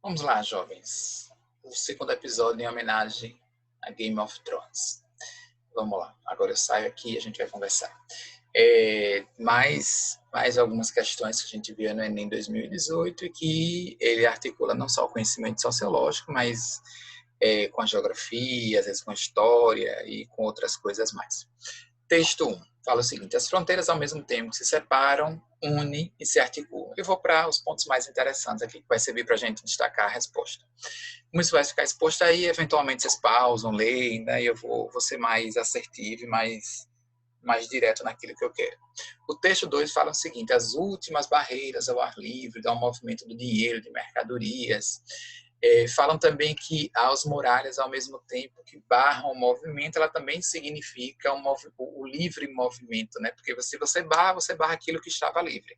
Vamos lá, jovens. O segundo episódio em homenagem a Game of Thrones. Vamos lá. Agora eu saio aqui e a gente vai conversar. Mais algumas questões que a gente viu no Enem 2018 e que ele articula não só o conhecimento sociológico, mas com a geografia, às vezes com a história e com outras coisas mais. Texto 1 fala o seguinte: as fronteiras ao mesmo tempo que se separam, unem e se articulam. Eu vou para os pontos mais interessantes aqui, que vai servir para a gente destacar a resposta. Como isso vai ficar exposto aí, eventualmente vocês pausam, leem, né? E eu vou ser mais assertivo e mais direto naquilo que eu quero. O texto 2 fala o seguinte: as últimas barreiras ao ar livre, ao movimento do dinheiro, de mercadorias. Falam também que as muralhas, ao mesmo tempo que barram o movimento, ela também significa o livre movimento, né? Porque você barra aquilo que estava livre.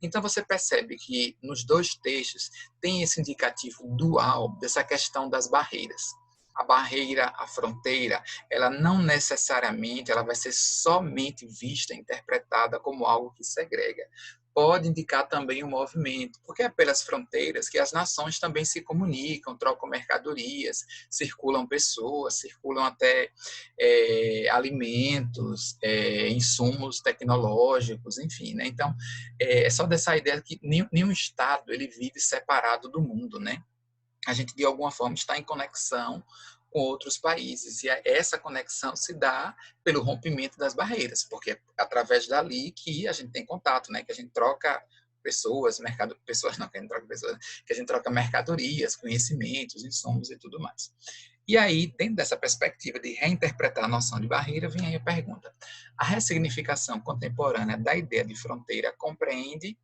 Então você percebe que nos dois textos tem esse indicativo dual dessa questão das barreiras. A barreira, a fronteira, ela não necessariamente ela vai ser somente vista, interpretada como algo que segrega. Pode indicar também o movimento, porque é pelas fronteiras que as nações também se comunicam, trocam mercadorias, circulam pessoas, circulam até alimentos, insumos tecnológicos, enfim, né? Então, é só dessa ideia que nenhum Estado ele vive separado do mundo, né? A gente, de alguma forma, está em conexão com outros países. E essa conexão se dá pelo rompimento das barreiras, porque é através dali que a gente tem contato, né? Que a gente troca pessoas não, que a gente troca pessoas, que a gente troca mercadorias, conhecimentos, insumos e tudo mais. E aí, dentro dessa perspectiva de reinterpretar a noção de barreira, vem aí a pergunta: a ressignificação contemporânea da ideia de fronteira compreende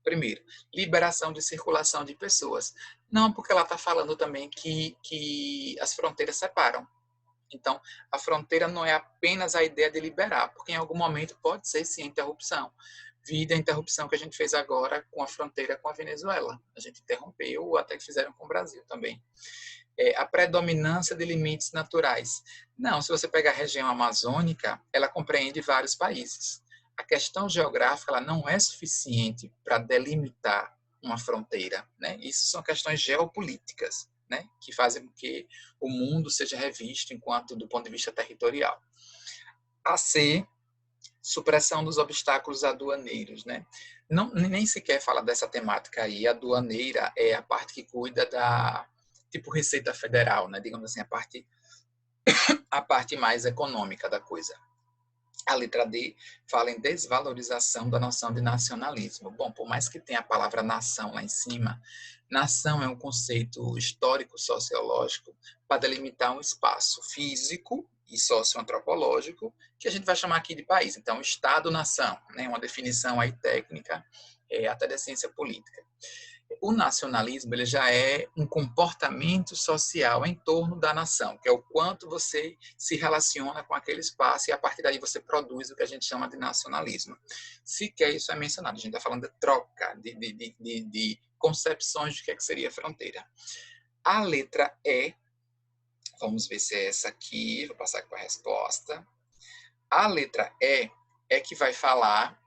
primeiro, liberação de circulação de pessoas. Não, porque ela está falando também que as fronteiras separam. Então, a fronteira não é apenas a ideia de liberar, porque em algum momento pode ser sim a interrupção. Vida a interrupção que a gente fez agora com a fronteira com a Venezuela. A gente interrompeu, até que fizeram com o Brasil também. A predominância de limites naturais. Não, se você pegar a região amazônica, ela compreende vários países. A questão geográfica ela não é suficiente para delimitar uma fronteira, né? Isso são questões geopolíticas, né? Que fazem com que o mundo seja revisto enquanto do ponto de vista territorial. A C, supressão dos obstáculos aduaneiros, né? Não, nem sequer fala dessa temática aí. A aduaneira é a parte que cuida da tipo Receita Federal, né? Digamos assim, a parte mais econômica da coisa. A letra D fala em desvalorização da noção de nacionalismo. Bom, por mais que tenha a palavra nação lá em cima, nação é um conceito histórico sociológico para delimitar um espaço físico e socioantropológico que a gente vai chamar aqui de país. Então, Estado-nação, né, uma definição aí técnica, até da ciência política. O nacionalismo ele já é um comportamento social em torno da nação, que é o quanto você se relaciona com aquele espaço e a partir daí você produz o que a gente chama de nacionalismo. Sequer isso é mencionado, a gente está falando de troca, de concepções de que seria fronteira. A letra E, vamos ver se é essa aqui, vou passar com a resposta. A letra E é que vai falar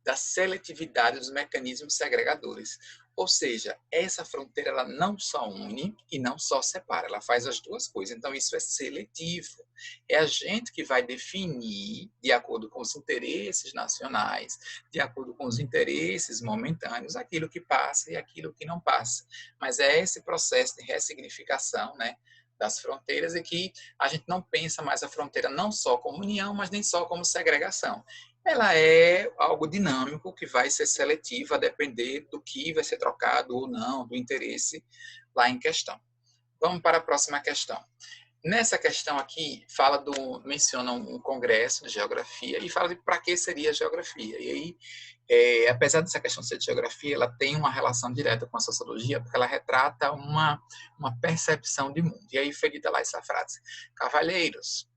da seletividade dos mecanismos segregadores. Ou seja, essa fronteira ela não só une e não só separa, ela faz as duas coisas. Então, isso é seletivo. É a gente que vai definir, de acordo com os interesses nacionais, de acordo com os interesses momentâneos, aquilo que passa e aquilo que não passa. Mas é esse processo de ressignificação, né, das fronteiras e que a gente não pensa mais a fronteira não só como união, mas nem só como segregação. Ela é algo dinâmico que vai ser seletivo a depender do que vai ser trocado ou não, do interesse lá em questão. Vamos para a próxima questão. Nessa questão aqui, menciona um congresso de geografia e fala de para que seria a geografia. E aí, apesar dessa questão ser de geografia, ela tem uma relação direta com a sociologia, porque ela retrata uma percepção de mundo. E aí foi dita lá essa frase: cavalheiros,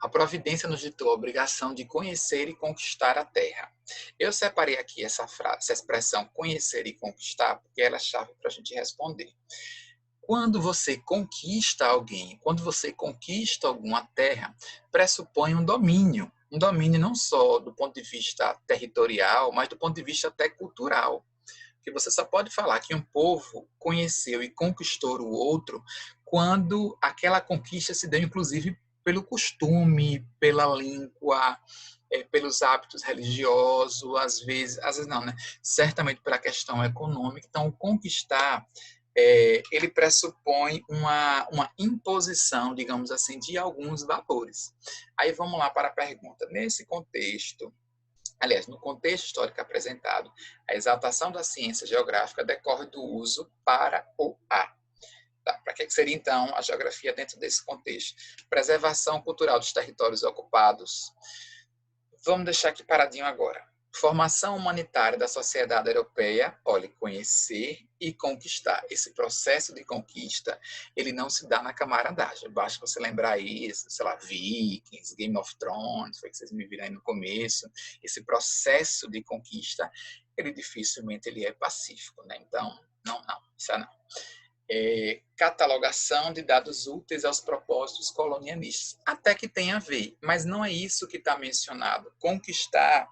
a providência nos ditou a obrigação de conhecer e conquistar a terra. Eu separei aqui essa frase, essa expressão conhecer e conquistar, porque ela é chave para a gente responder. Quando você conquista alguém, quando você conquista alguma terra, pressupõe um domínio. Um domínio não só do ponto de vista territorial, mas do ponto de vista até cultural. que você só pode falar que um povo conheceu e conquistou o outro quando aquela conquista se deu, inclusive, pelo costume, pela língua, pelos hábitos religiosos, às vezes não, né? Certamente pela questão econômica. Então, conquistar, ele pressupõe uma imposição, digamos assim, de alguns valores. Aí vamos lá para a pergunta. Nesse contexto, aliás, no contexto histórico apresentado, a exaltação da ciência geográfica decorre do uso para o a. Tá, para que seria, então, a geografia dentro desse contexto? Preservação cultural dos territórios ocupados. Vamos deixar aqui paradinho agora. Formação humanitária da sociedade europeia, olha, conhecer e conquistar. Esse processo de conquista, ele não se dá na camaradagem. Basta você lembrar isso, sei lá, Vikings, Game of Thrones, foi que vocês me viram aí no começo. Esse processo de conquista, ele dificilmente ele é pacífico, né? Então, não, isso não. Catalogação de dados úteis aos propósitos colonialistas. Até que tem a ver, mas não é isso que está mencionado. Conquistar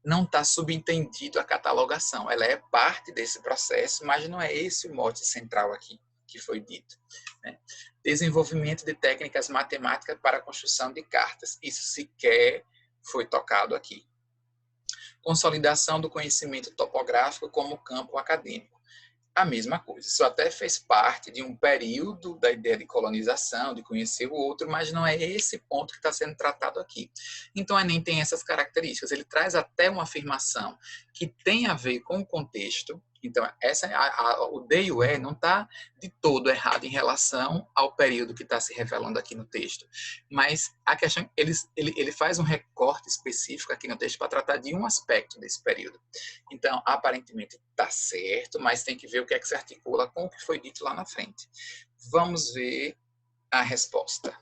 não está subentendido a catalogação. Ela é parte desse processo, mas não é esse o mote central aqui que foi dito. Né? Desenvolvimento de técnicas matemáticas para a construção de cartas. Isso sequer foi tocado aqui. Consolidação do conhecimento topográfico como campo acadêmico. A mesma coisa. Isso até fez parte de um período da ideia de colonização, de conhecer o outro, mas não é esse ponto que está sendo tratado aqui. Então, o Enem tem essas características. Ele traz até uma afirmação que tem a ver com o contexto. Então, o D e o E não está de todo errado em relação ao período que está se revelando aqui no texto. Mas a questão, ele faz um recorte específico aqui no texto para tratar de um aspecto desse período. Então, aparentemente está certo, mas tem que ver o que é que se articula com o que foi dito lá na frente. Vamos ver a resposta.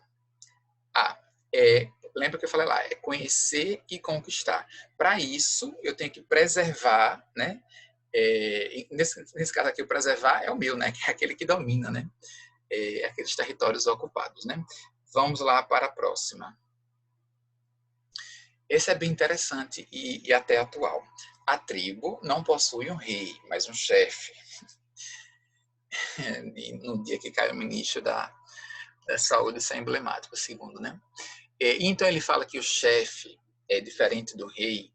Lembra que eu falei lá, é conhecer e conquistar. Para isso, eu tenho que preservar, né? Nesse caso aqui, o preservar é o meu, né? Que é aquele que domina, né? Aqueles territórios ocupados, né? Vamos lá para a próxima. Esse é bem interessante e até atual. A tribo não possui um rei, mas um chefe. No dia que caiu o ministro da Saúde, isso é emblemático, segundo, né? Então ele fala que o chefe é diferente do rei.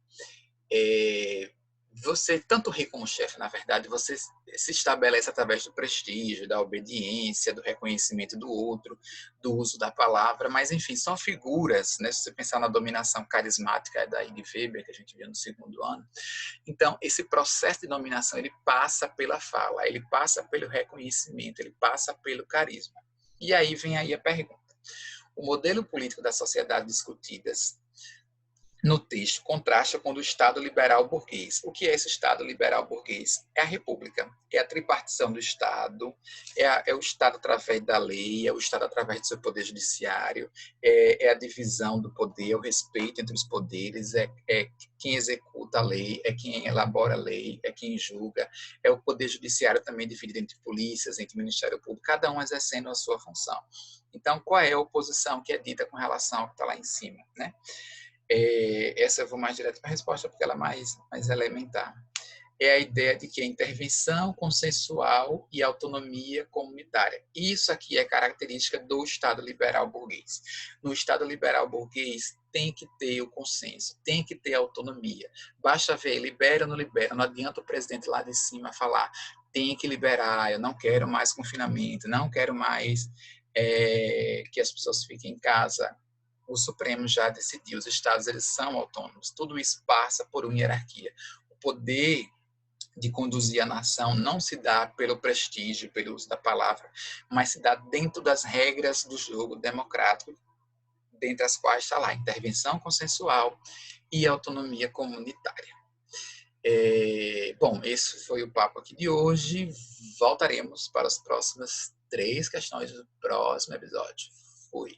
Você, tanto o rei como o chefe, na verdade, você se estabelece através do prestígio, da obediência, do reconhecimento do outro, do uso da palavra, mas, enfim, são figuras, né? Se você pensar na dominação carismática da Ide Weber, que a gente viu no segundo ano. Então, esse processo de dominação, ele passa pela fala, ele passa pelo reconhecimento, ele passa pelo carisma. E aí vem aí a pergunta. O modelo político da sociedade discutidas no texto contrasta com o do Estado liberal burguês. O que é esse Estado liberal burguês? É a República, é a tripartição do Estado, é o Estado através da lei, é o Estado através do seu poder judiciário, é a divisão do poder, o respeito entre os poderes, é quem executa a lei, é quem elabora a lei, é quem julga, é o poder judiciário também dividido entre polícias, entre Ministério Público, cada um exercendo a sua função. Então, qual é a oposição que é dita com relação ao que está lá em cima, né? Essa eu vou mais direto para a resposta, porque ela é mais elementar. É a ideia de que a intervenção consensual e autonomia comunitária. Isso aqui é característica do Estado liberal burguês. No Estado liberal burguês tem que ter o consenso, tem que ter autonomia. Basta ver, libera ou não libera. Não adianta o presidente lá de cima falar, tem que liberar, eu não quero mais confinamento, não quero mais que as pessoas fiquem em casa. O Supremo já decidiu, os estados eles são autônomos, tudo isso passa por uma hierarquia. O poder de conduzir a nação não se dá pelo prestígio, pelo uso da palavra, mas se dá dentro das regras do jogo democrático, dentre as quais está lá intervenção consensual e autonomia comunitária. Bom, esse foi o papo aqui de hoje. Voltaremos para as próximas 3 questões do próximo episódio. Fui.